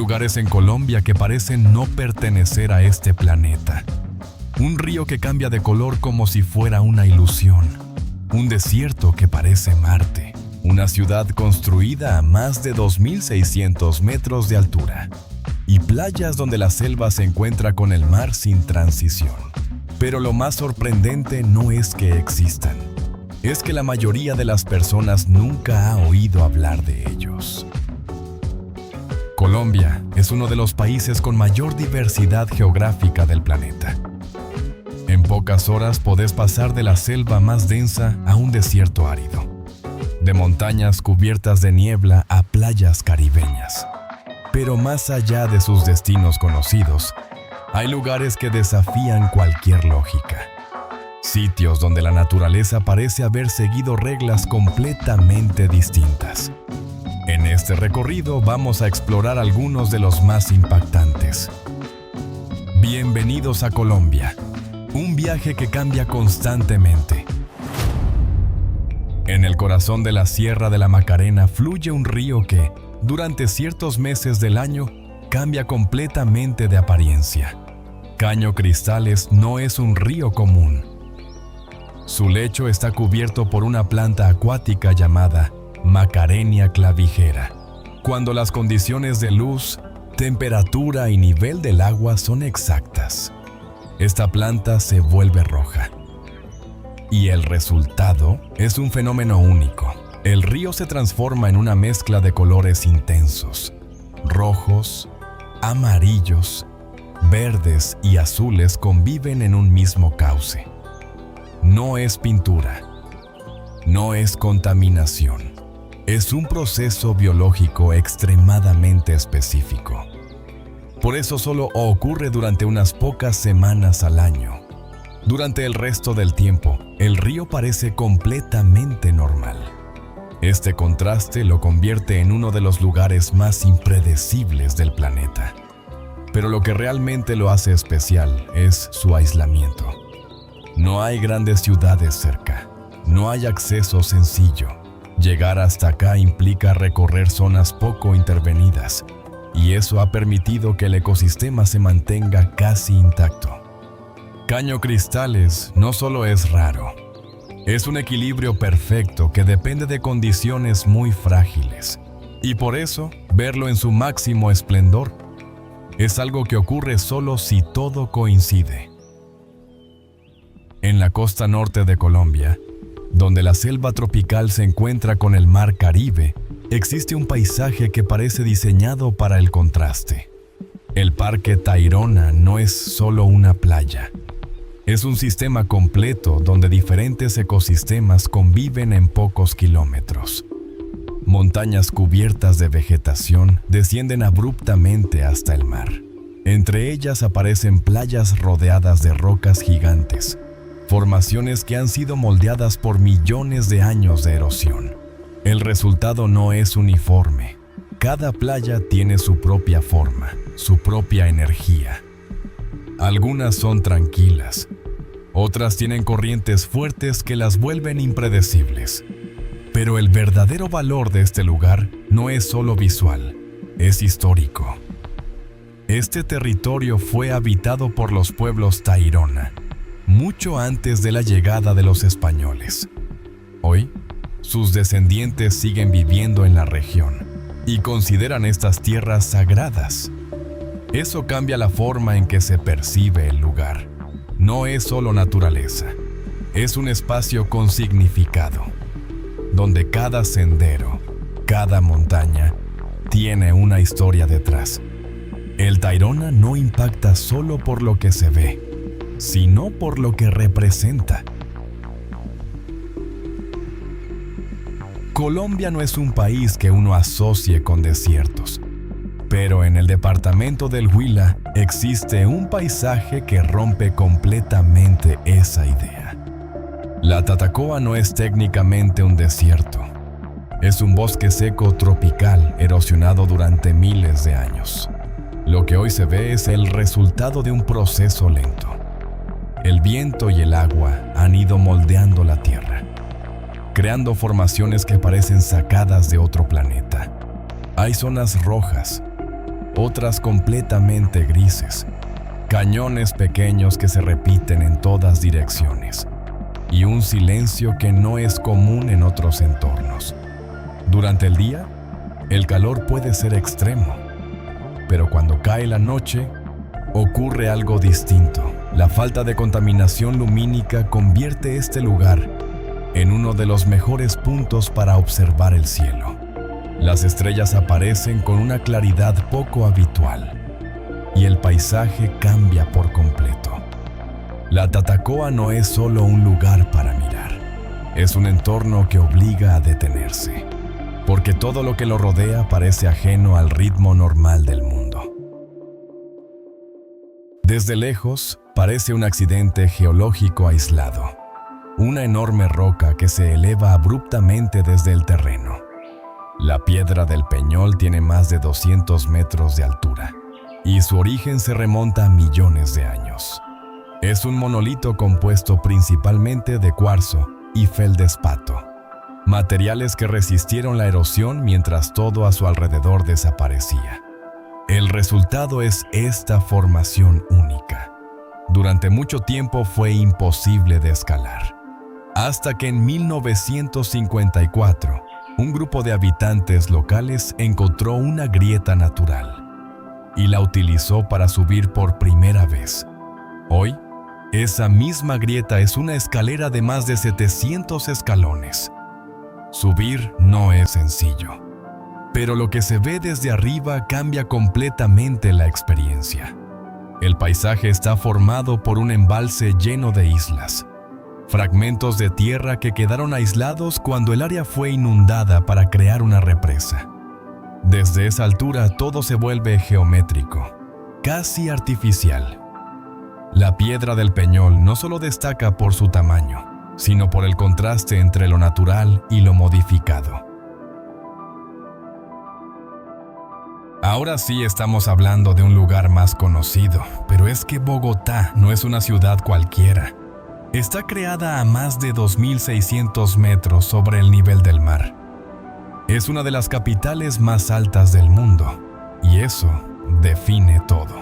lugares en Colombia que parecen no pertenecer a este planeta. Un río que cambia de color como si fuera una ilusión. Un desierto que parece Marte. Una ciudad construida a más de 2.600 metros de altura. Y playas donde la selva se encuentra con el mar sin transición. Pero lo más sorprendente no es que existan. Es que la mayoría de las personas nunca ha oído hablar de ellos. Colombia es uno de los países con mayor diversidad geográfica del planeta. En pocas horas podés pasar de la selva más densa a un desierto árido, de montañas cubiertas de niebla a playas caribeñas. Pero más allá de sus destinos conocidos, hay lugares que desafían cualquier lógica. Sitios donde la naturaleza parece haber seguido reglas completamente distintas. En este recorrido vamos a explorar algunos de los más impactantes. Bienvenidos a Colombia, un viaje que cambia constantemente. En el corazón de la Sierra de la Macarena fluye un río que, durante ciertos meses del año, cambia completamente de apariencia. Caño Cristales no es un río común. Su lecho está cubierto por una planta acuática llamada Macarenia clavijera. Cuando las condiciones de luz, temperatura y nivel del agua son exactas, esta planta se vuelve roja. Y el resultado es un fenómeno único. El río se transforma en una mezcla de colores intensos, rojos, amarillos, verdes y azules conviven en un mismo cauce. No es pintura, no es contaminación. Es un proceso biológico extremadamente específico. Por eso solo ocurre durante unas pocas semanas al año. Durante el resto del tiempo, el río parece completamente normal. Este contraste lo convierte en uno de los lugares más impredecibles del planeta. Pero lo que realmente lo hace especial es su aislamiento. No hay grandes ciudades cerca. No hay acceso sencillo. Llegar hasta acá implica recorrer zonas poco intervenidas, y eso ha permitido que el ecosistema se mantenga casi intacto. Caño Cristales no solo es raro, es un equilibrio perfecto que depende de condiciones muy frágiles, y por eso verlo en su máximo esplendor es algo que ocurre solo si todo coincide. En la costa norte de Colombia, donde la selva tropical se encuentra con el mar Caribe, existe un paisaje que parece diseñado para el contraste. El Parque Tayrona no es solo una playa. Es un sistema completo donde diferentes ecosistemas conviven en pocos kilómetros. Montañas cubiertas de vegetación descienden abruptamente hasta el mar. Entre ellas aparecen playas rodeadas de rocas gigantes, formaciones que han sido moldeadas por millones de años de erosión. El resultado no es uniforme. Cada playa tiene su propia forma, su propia energía. Algunas son tranquilas, otras tienen corrientes fuertes que las vuelven impredecibles. Pero el verdadero valor de este lugar no es solo visual, es histórico. Este territorio fue habitado por los pueblos Tayrona, mucho antes de la llegada de los españoles. Hoy, sus descendientes siguen viviendo en la región y consideran estas tierras sagradas. Eso cambia la forma en que se percibe el lugar. No es solo naturaleza, es un espacio con significado, donde cada sendero, cada montaña, tiene una historia detrás. El Tayrona no impacta solo por lo que se ve, sino por lo que representa. Colombia no es un país que uno asocie con desiertos, pero en el departamento del Huila existe un paisaje que rompe completamente esa idea. La Tatacoa no es técnicamente un desierto. Es un bosque seco tropical erosionado durante miles de años. Lo que hoy se ve es el resultado de un proceso lento. El viento y el agua han ido moldeando la tierra, creando formaciones que parecen sacadas de otro planeta. Hay zonas rojas, otras completamente grises, cañones pequeños que se repiten en todas direcciones, y un silencio que no es común en otros entornos. Durante el día, el calor puede ser extremo, pero cuando cae la noche, ocurre algo distinto. La falta de contaminación lumínica convierte este lugar en uno de los mejores puntos para observar el cielo. Las estrellas aparecen con una claridad poco habitual y el paisaje cambia por completo. La Tatacoa no es solo un lugar para mirar, es un entorno que obliga a detenerse, porque todo lo que lo rodea parece ajeno al ritmo normal del mundo. Desde lejos, parece un accidente geológico aislado, una enorme roca que se eleva abruptamente desde el terreno. La Piedra del Peñol tiene más de 200 metros de altura, y su origen se remonta a millones de años. Es un monolito compuesto principalmente de cuarzo y feldespato, materiales que resistieron la erosión mientras todo a su alrededor desaparecía. El resultado es esta formación única. Durante mucho tiempo fue imposible de escalar, hasta que en 1954, un grupo de habitantes locales encontró una grieta natural y la utilizó para subir por primera vez. Hoy, esa misma grieta es una escalera de más de 700 escalones. Subir no es sencillo, pero lo que se ve desde arriba cambia completamente la experiencia. El paisaje está formado por un embalse lleno de islas, fragmentos de tierra que quedaron aislados cuando el área fue inundada para crear una represa. Desde esa altura todo se vuelve geométrico, casi artificial. La Piedra del Peñol no solo destaca por su tamaño, sino por el contraste entre lo natural y lo modificado. Ahora sí estamos hablando de un lugar más conocido, pero es que Bogotá no es una ciudad cualquiera. Está creada a más de 2.600 metros sobre el nivel del mar. Es una de las capitales más altas del mundo, y eso define todo.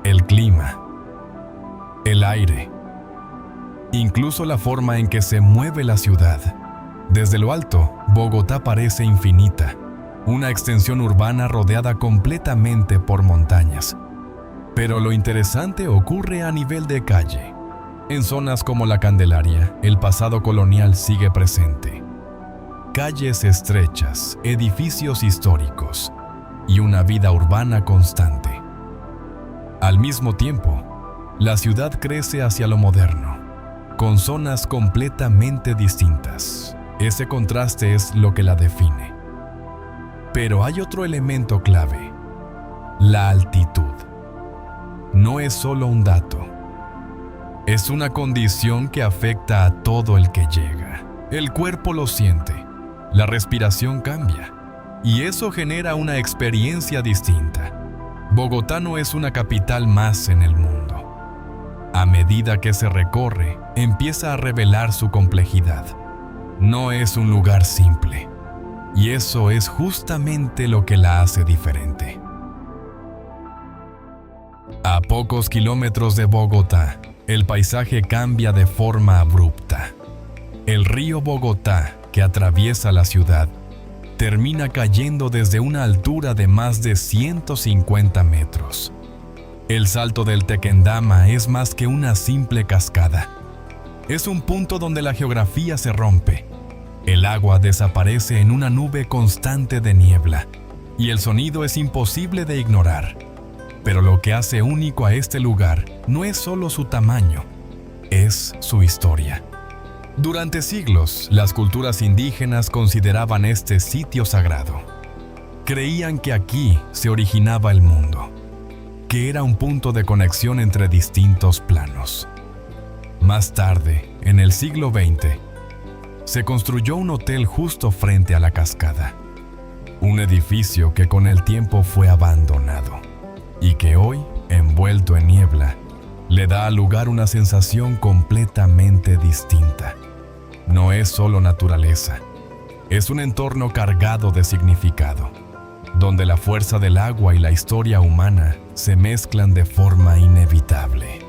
El clima, el aire, incluso la forma en que se mueve la ciudad. Desde lo alto, Bogotá parece infinita, una extensión urbana rodeada completamente por montañas. Pero lo interesante ocurre a nivel de calle. En zonas como la Candelaria, el pasado colonial sigue presente. Calles estrechas, edificios históricos y una vida urbana constante. Al mismo tiempo, la ciudad crece hacia lo moderno, con zonas completamente distintas. Ese contraste es lo que la define. Pero hay otro elemento clave: la altitud. No es solo un dato. Es una condición que afecta a todo el que llega. El cuerpo lo siente, la respiración cambia, y eso genera una experiencia distinta. Bogotá no es una capital más en el mundo. A medida que se recorre, empieza a revelar su complejidad. No es un lugar simple, y eso es justamente lo que la hace diferente. A pocos kilómetros de Bogotá, el paisaje cambia de forma abrupta. El río Bogotá, que atraviesa la ciudad, termina cayendo desde una altura de más de 150 metros. El salto del Tequendama es más que una simple cascada. Es un punto donde la geografía se rompe. El agua desaparece en una nube constante de niebla, y el sonido es imposible de ignorar. Pero lo que hace único a este lugar no es solo su tamaño, es su historia. Durante siglos, las culturas indígenas consideraban este sitio sagrado. Creían que aquí se originaba el mundo, que era un punto de conexión entre distintos planos. Más tarde, en el siglo XX, se construyó un hotel justo frente a la cascada, un edificio que con el tiempo fue abandonado y que hoy, envuelto en niebla, le da al lugar una sensación completamente distinta. No es solo naturaleza, es un entorno cargado de significado. donde la fuerza del agua y la historia humana se mezclan de forma inevitable.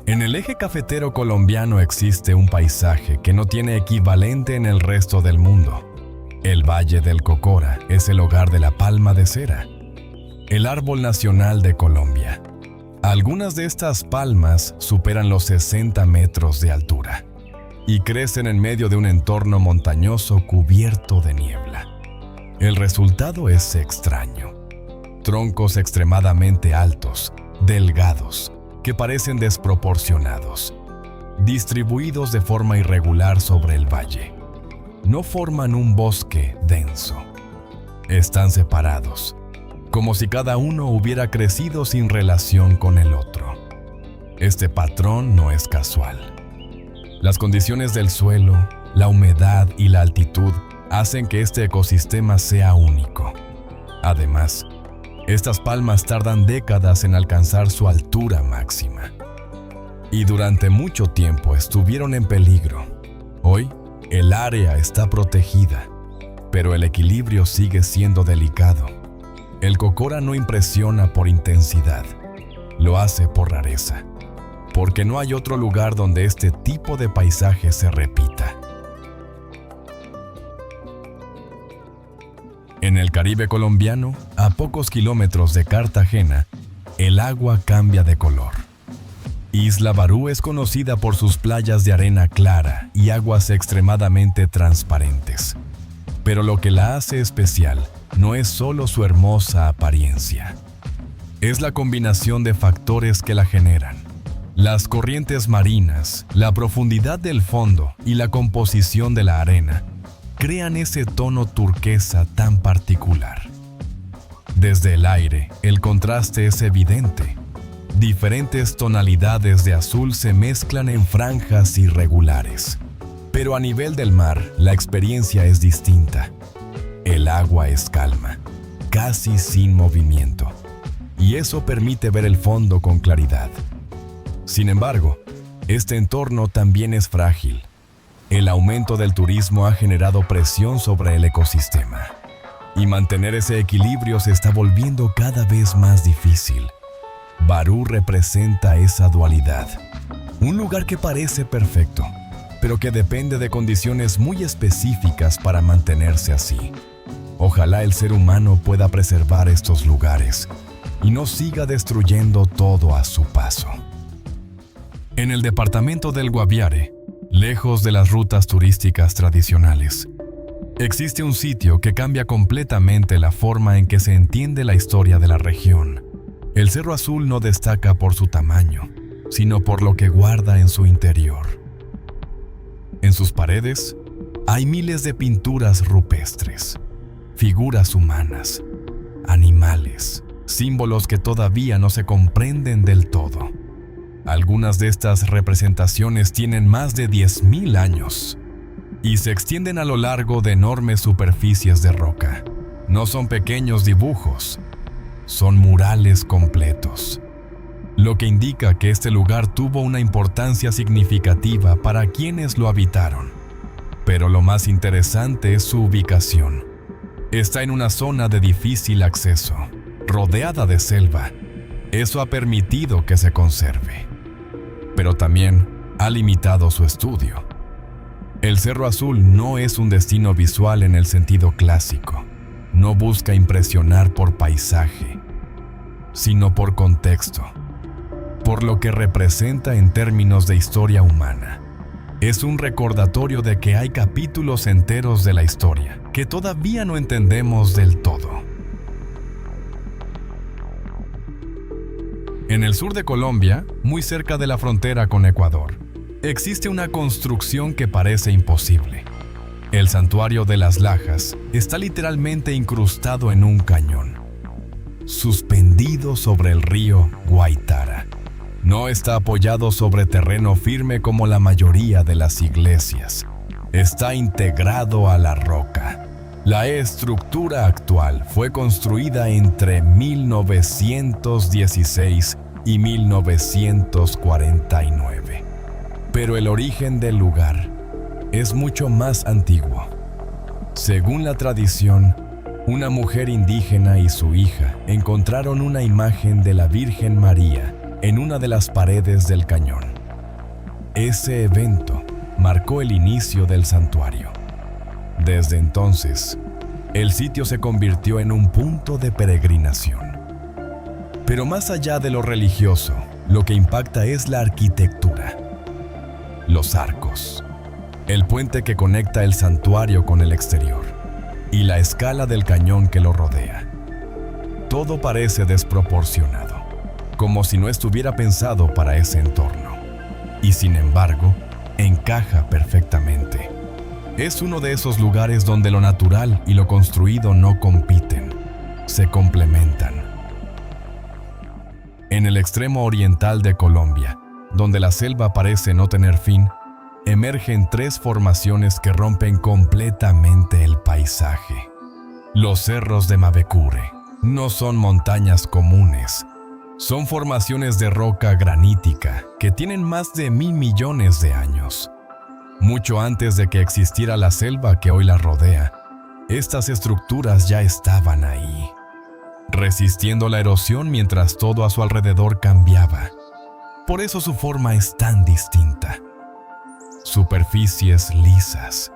En el eje cafetero colombiano existe un paisaje que no tiene equivalente en el resto del mundo. El Valle del Cocora es el hogar de la palma de cera, el árbol nacional de Colombia. Algunas de estas palmas superan los 60 metros de altura y crecen en medio de un entorno montañoso cubierto de niebla. El resultado es extraño. Troncos extremadamente altos, delgados, que parecen desproporcionados, distribuidos de forma irregular sobre el valle. No forman un bosque denso. Están separados, como si cada uno hubiera crecido sin relación con el otro. Este patrón no es casual. Las condiciones del suelo, la humedad y la altitud hacen que este ecosistema sea único. Además, estas palmas tardan décadas en alcanzar su altura máxima. Y durante mucho tiempo estuvieron en peligro. Hoy, el área está protegida, pero el equilibrio sigue siendo delicado. El Cocora no impresiona por intensidad, lo hace por rareza, porque no hay otro lugar donde este tipo de paisaje se repita. En el Caribe colombiano, a pocos kilómetros de Cartagena, el agua cambia de color. Isla Barú es conocida por sus playas de arena clara y aguas extremadamente transparentes. Pero lo que la hace especial no es solo su hermosa apariencia. Es la combinación de factores que la generan. Las corrientes marinas, la profundidad del fondo y la composición de la arena crean ese tono turquesa tan particular. Desde el aire, el contraste es evidente. Diferentes tonalidades de azul se mezclan en franjas irregulares. Pero a nivel del mar, la experiencia es distinta. El agua es calma, casi sin movimiento, y eso permite ver el fondo con claridad. Sin embargo, este entorno también es frágil. El aumento del turismo ha generado presión sobre el ecosistema, y mantener ese equilibrio se está volviendo cada vez más difícil. Barú representa esa dualidad. Un lugar que parece perfecto, pero que depende de condiciones muy específicas para mantenerse así. Ojalá el ser humano pueda preservar estos lugares y no siga destruyendo todo a su paso. En el departamento del Guaviare, lejos de las rutas turísticas tradicionales, existe un sitio que cambia completamente la forma en que se entiende la historia de la región. El Cerro Azul no destaca por su tamaño, sino por lo que guarda en su interior. En sus paredes hay miles de pinturas rupestres, figuras humanas, animales, símbolos que todavía no se comprenden del todo. Algunas de estas representaciones tienen más de 10.000 años y se extienden a lo largo de enormes superficies de roca. No son pequeños dibujos, son murales completos, lo que indica que este lugar tuvo una importancia significativa para quienes lo habitaron. Pero lo más interesante es su ubicación. Está en una zona de difícil acceso, rodeada de selva. Eso ha permitido que se conserve, pero también ha limitado su estudio. El Cerro Azul no es un destino visual en el sentido clásico. No busca impresionar por paisaje, sino por contexto, por lo que representa en términos de historia humana. Es un recordatorio de que hay capítulos enteros de la historia que todavía no entendemos del todo. En el sur de Colombia, muy cerca de la frontera con Ecuador, existe una construcción que parece imposible. El Santuario de las Lajas está literalmente incrustado en un cañón, suspendido sobre el río Guaitara. No está apoyado sobre terreno firme como la mayoría de las iglesias. Está integrado a la roca. La estructura actual fue construida entre 1916 y 1949. Pero el origen del lugar es mucho más antiguo. Según la tradición, una mujer indígena y su hija encontraron una imagen de la Virgen María en una de las paredes del cañón. Ese evento marcó el inicio del santuario. Desde entonces, el sitio se convirtió en un punto de peregrinación. Pero más allá de lo religioso, lo que impacta es la arquitectura. Los arcos, el puente que conecta el santuario con el exterior y la escala del cañón que lo rodea. Todo parece desproporcionado, como si no estuviera pensado para ese entorno. Y sin embargo, encaja perfectamente. Es uno de esos lugares donde lo natural y lo construido no compiten, se complementan. En el extremo oriental de Colombia, donde la selva parece no tener fin, emergen tres formaciones que rompen completamente el paisaje. Los cerros de Mavecure no son montañas comunes, son formaciones de roca granítica que tienen más de 1.000 millones de años. Mucho antes de que existiera la selva que hoy la rodea, estas estructuras ya estaban ahí, resistiendo la erosión mientras todo a su alrededor cambiaba. Por eso su forma es tan distinta. Superficies lisas,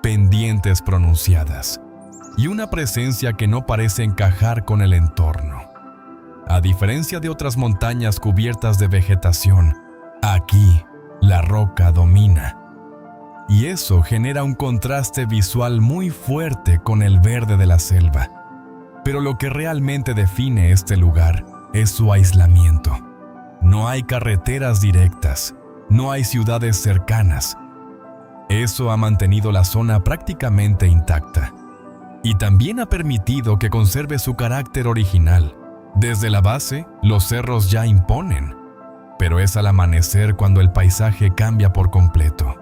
pendientes pronunciadas y una presencia que no parece encajar con el entorno. A diferencia de otras montañas cubiertas de vegetación, aquí la roca domina. Y eso genera un contraste visual muy fuerte con el verde de la selva. Pero lo que realmente define este lugar es su aislamiento. No hay carreteras directas, no hay ciudades cercanas. Eso ha mantenido la zona prácticamente intacta. Y también ha permitido que conserve su carácter original. Desde la base, los cerros ya imponen, pero es al amanecer cuando el paisaje cambia por completo.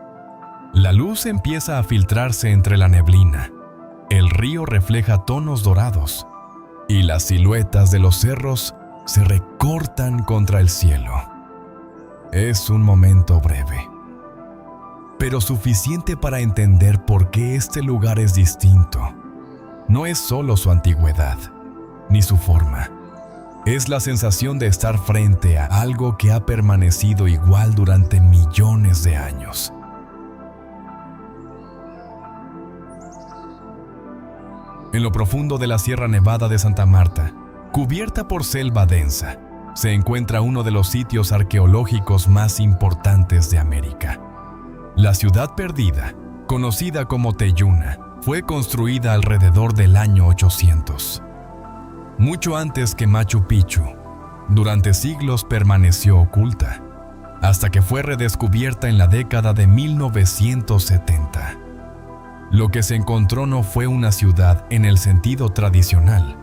La luz empieza a filtrarse entre la neblina, el río refleja tonos dorados, y las siluetas de los cerros se recortan contra el cielo. Es un momento breve, pero suficiente para entender por qué este lugar es distinto. No es solo su antigüedad, ni su forma. Es la sensación de estar frente a algo que ha permanecido igual durante millones de años. En lo profundo de la Sierra Nevada de Santa Marta, cubierta por selva densa, se encuentra uno de los sitios arqueológicos más importantes de América. La ciudad perdida, conocida como Teyuna, fue construida alrededor del año 800. Mucho antes que Machu Picchu, durante siglos permaneció oculta, hasta que fue redescubierta en la década de 1970. Lo que se encontró no fue una ciudad en el sentido tradicional,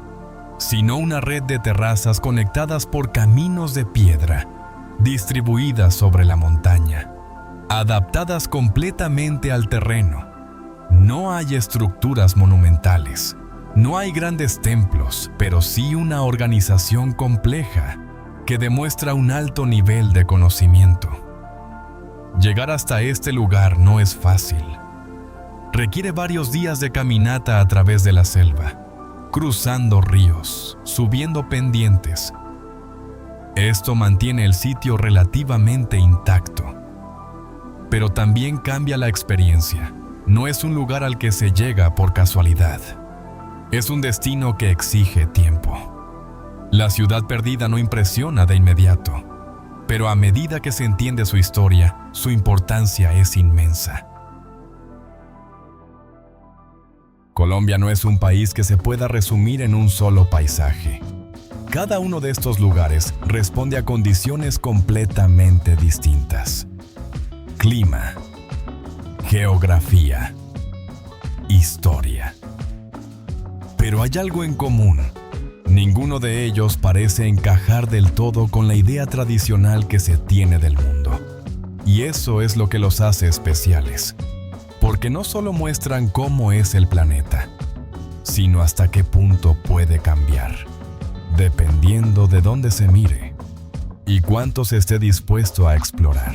sino una red de terrazas conectadas por caminos de piedra, distribuidas sobre la montaña, adaptadas completamente al terreno. No hay estructuras monumentales, no hay grandes templos, pero sí una organización compleja que demuestra un alto nivel de conocimiento. Llegar hasta este lugar no es fácil. Requiere varios días de caminata a través de la selva, cruzando ríos, subiendo pendientes. Esto mantiene el sitio relativamente intacto, pero también cambia la experiencia. No es un lugar al que se llega por casualidad. Es un destino que exige tiempo. La ciudad perdida no impresiona de inmediato, pero a medida que se entiende su historia, su importancia es inmensa. Colombia no es un país que se pueda resumir en un solo paisaje. Cada uno de estos lugares responde a condiciones completamente distintas. Clima, geografía, historia. Pero hay algo en común. Ninguno de ellos parece encajar del todo con la idea tradicional que se tiene del mundo. Y eso es lo que los hace especiales. Porque no solo muestran cómo es el planeta, sino hasta qué punto puede cambiar, dependiendo de dónde se mire y cuánto se esté dispuesto a explorar.